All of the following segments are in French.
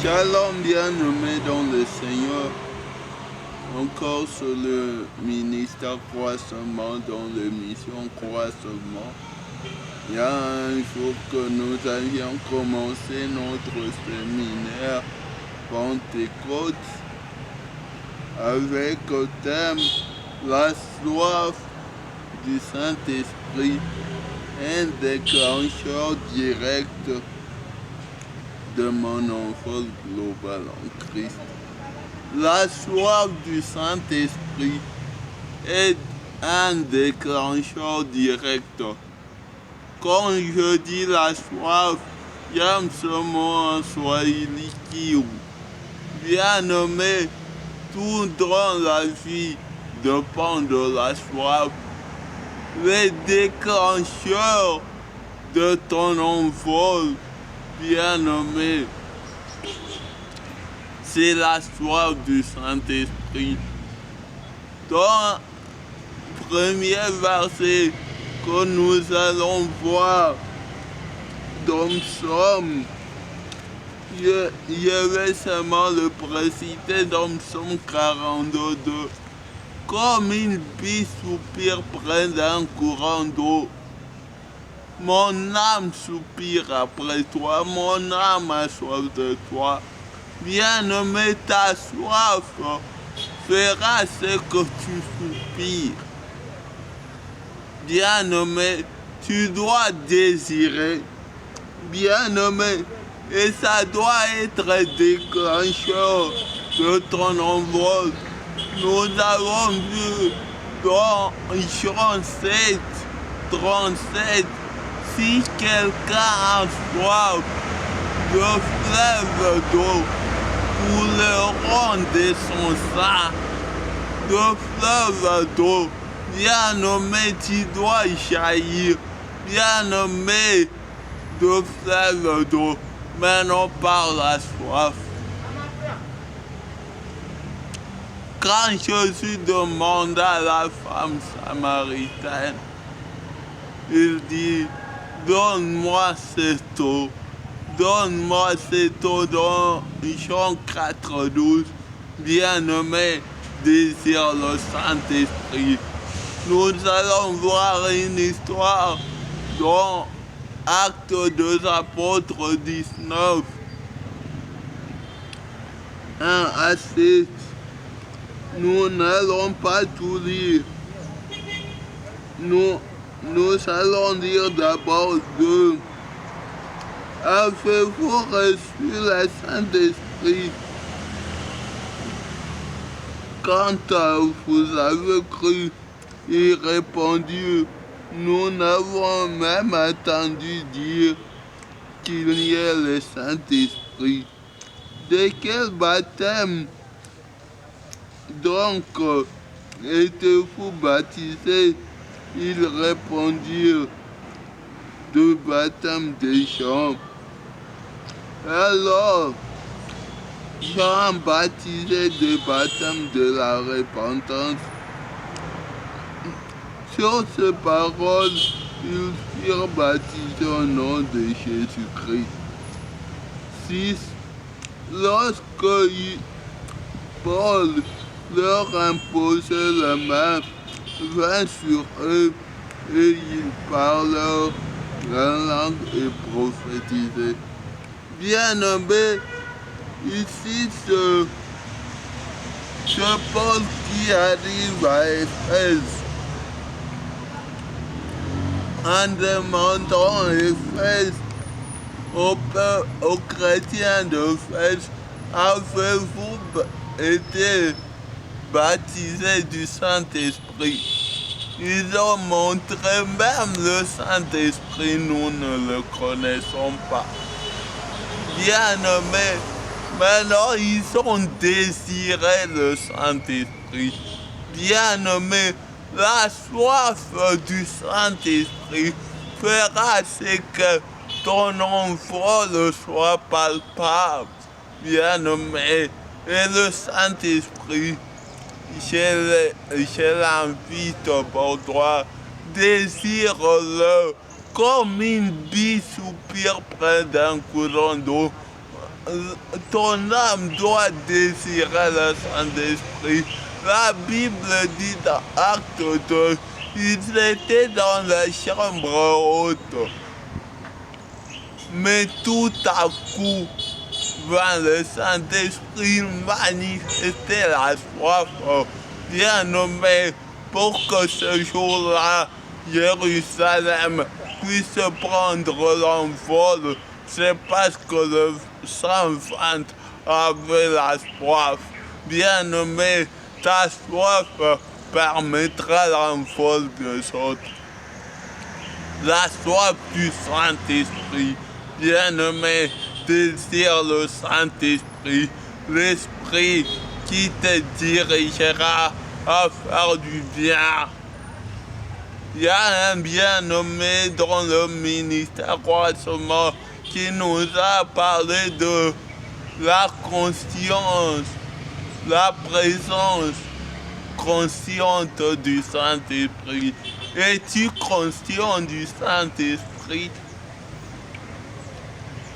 Shalom bien-aimés dans le Seigneur, encore sur le ministère Croissement, dans l'émission Croissement. Il faut que nous avions commencé notre séminaire Pentecôte avec le thème La soif du Saint-Esprit, un déclencheur direct de mon enfance globale en Christ. La soif du Saint-Esprit est un déclencheur direct. Quand je dis la soif, j'aime ce mot en swahili kiu. Bien-aimé, tout dans la vie dépend de la soif. Les déclencheurs de ton envol, bien-aimé, c'est la soif du Saint-Esprit. Dans le premier verset que nous allons voir dans Psaume, je vais seulement le préciter dans Psaume 42. Comme une bille soupire près d'un courant d'eau, mon âme soupire après toi, mon âme a soif de toi. Bien-aimé, ta soif fera ce que tu soupires. Bien-aimé, tu dois désirer. Bien-aimé, et ça doit être déclencheur de ton envol. Nous avons vu dans Jean 7, 37, si quelqu'un a soif de fleuve d'eau couleront de son sein, de fleuve d'eau. Bien-aimé, tu dois jaillir. Bien-aimé, de fleuve d'eau. Maintenant par la soif. Quand Jésus demande à la femme samaritaine, il dit, donne-moi cette eau. Donne-moi cette eau dans Jean 4,12. Bien-aimé, désire le Saint-Esprit. Nous allons voir une histoire dans Actes des Apôtres 19, 1 à 7. Nous n'allons pas tout lire. Nous allons lire d'abord 2. Avez-vous reçu le Saint-Esprit quand vous avez cru? Il répondit, nous n'avons même entendu dire qu'il y ait le Saint-Esprit. De quel baptême donc êtes-vous baptisés? Ils répondirent, de baptême des Jean. Alors, Jean baptisait de baptême de la repentance. Sur ces paroles, ils furent baptisés au nom de Jésus-Christ. 6. Lorsque Paul leur imposait la main, vint sur eux et ils parlèrent la langue et prophétisaient. Bien-aimé, ici ce Paul qui arrive à Éphèse en demandant Éphèse aux chrétiens d'Éphèse, avez-vous été baptisés du Saint-Esprit? Ils ont montré même le Saint-Esprit, nous ne le connaissons pas. Bien-aimés, maintenant ils ont désiré le Saint-Esprit. Bien-aimés, la soif du Saint-Esprit fera ce que ton envol soit palpable. Bien-aimé, et le Saint-Esprit, je l'invite pour toi, désire-le comme une bille soupire près d'un courant d'eau. ton âme doit désirer le Saint-Esprit. La Bible dit dans Acte 2, ils étaient dans la chambre haute. Mais tout à coup, vint le Saint-Esprit manifester la soif bien-aimée pour que ce jour-là, Jérusalem puisse prendre l'envol. C'est parce que le Saint-Vingt avait la soif. Bien-aimé, ta soif permettra l'envol des autres. La soif du Saint-Esprit. Bien-aimé, désire le Saint-Esprit, l'Esprit qui te dirigera à faire du bien. Il y a un bien-nommé dans le ministère croisement qui nous a parlé de la conscience, la présence consciente du Saint-Esprit. Es-tu conscient du Saint-Esprit?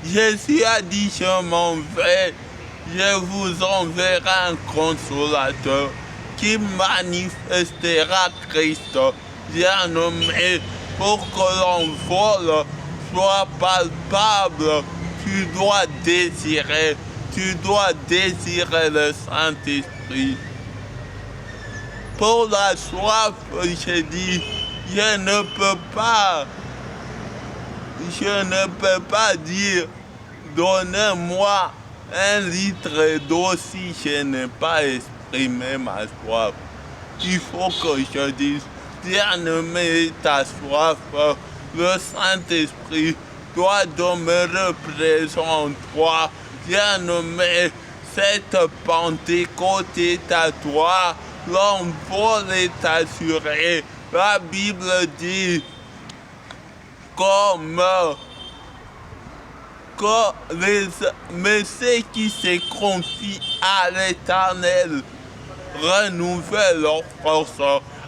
Jésus a dit, je m'en vais, je vous enverrai un consolateur qui manifestera Christ. Bien-aimé, pour que l'envol soit palpable, tu dois désirer le Saint-Esprit. Pour la soif, j'ai dit, je ne peux pas dire, donnez-moi 1 litre d'eau si je n'ai pas exprimé ma soif. Il faut que je dise, bien-aimé, ta soif, le Saint-Esprit doit demeurer présent en toi. Bien-aimé, cette Pentecôte est à toi, l'envol est assuré. La Bible dit, mais ceux qui se confient à l'Éternel renouvellent leur force.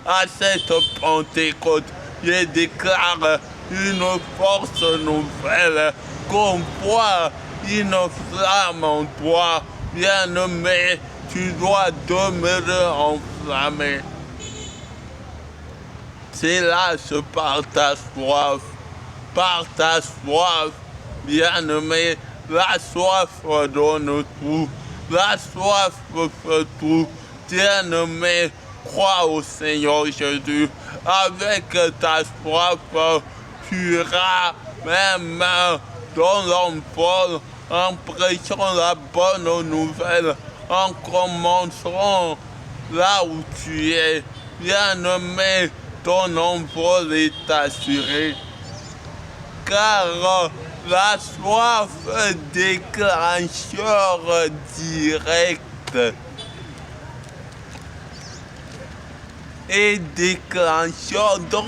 À cette Pentecôte, je déclare une force nouvelle, qu'on voit une flamme en toi. Bien-aimé, tu dois demeurer enflammé. C'est là, c'est par ta soif, bien-aimé, la soif donne tout, la soif fait tout. Bien-aimé, crois au Seigneur Jésus, avec ta soif, tu iras même dans l'envol en prêchant la bonne nouvelle, en commençant là où tu es. Bien-aimé, ton envol est assuré, car la soif est déclencheur direct et déclencheur, donc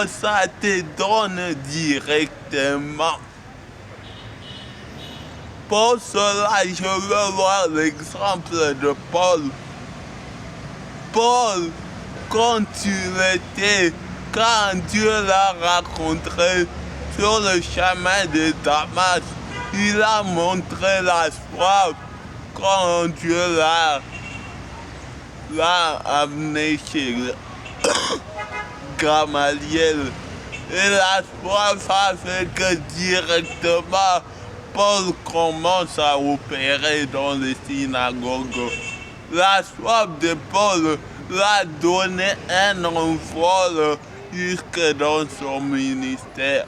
ça te donne directement. Pour cela, je veux voir l'exemple de Paul. Paul, quand Dieu l'a rencontré sur le chemin de Damas, il a montré la soif quand Dieu l'a amené chez Gamaliel. Et la soif a fait que directement Paul commence à opérer dans les synagogues. La soif de Paul l'a donné un envol jusque dans son ministère.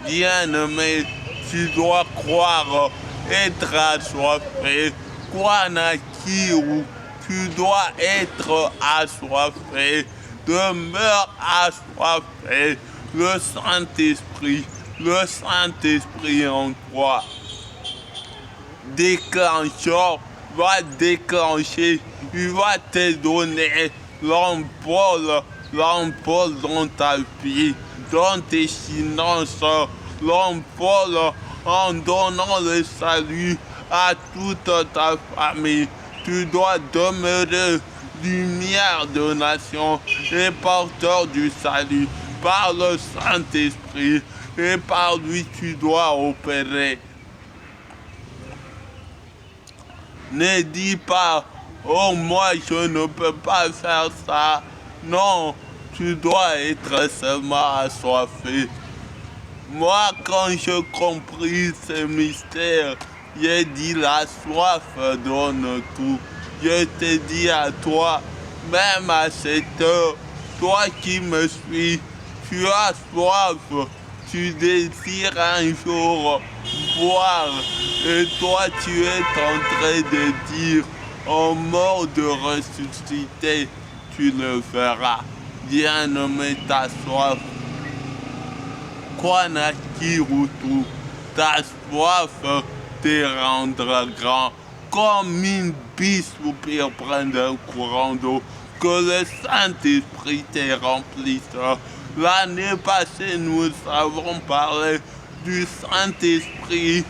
Bien-aimé, tu dois croire, être assoiffé. Quoi naquir, tu dois être assoiffé. Demeure assoiffé. Le Saint-Esprit en toi. Déclencheur va déclencher, il va te donner l'envol dans ta vie, dans tes finances, l'envol en donnant le salut à toute ta famille. Tu dois demeurer lumière de nation et porteur du salut par le Saint-Esprit, et par lui tu dois opérer. Ne dis pas, oh moi je ne peux pas faire ça. Non, tu dois être seulement assoiffé. Moi, quand j'ai compris ce mystère, j'ai dit la soif donne tout. Je te dis à toi, même à cette heure, toi qui me suis, tu as soif, tu désires un jour boire, et toi tu es en train de dire, en mort de ressusciter, tu le feras. Bien-aimé, ta soif. Kwanakirutu, ta soif te rendra grand, comme une bise soupire près d'un courant d'eau, que le Saint-Esprit te remplisse. L'année passée, nous avons parlé du Saint-Esprit,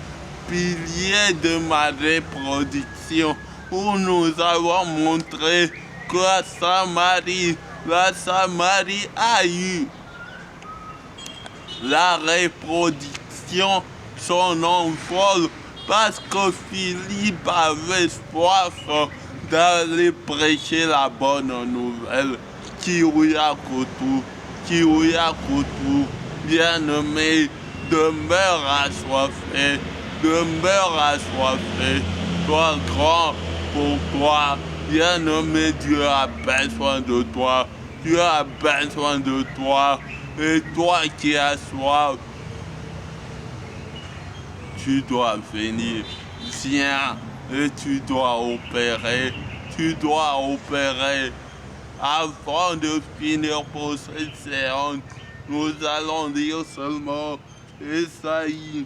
pilier de ma reproduction, où nous avons montré que la Samarie a eu la reproduction son envol parce que Philippe avait soif d'aller prêcher la bonne nouvelle. Kirouya Koutou, bien-aimé, demeure assoiffé, sois grand pour toi, bien-aimé, Dieu a besoin de toi, Dieu a besoin de toi. Et toi qui as soif, tu dois venir. Viens et tu dois opérer. Avant de finir pour cette séance, nous allons lire seulement Ésaïe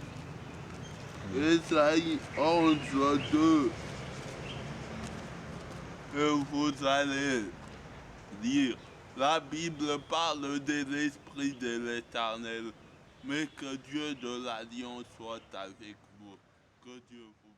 11:2. Et vous allez lire. La Bible parle de l'Esprit de l'Éternel, mais que Dieu de l'Alliance soit avec vous. Que Dieu vous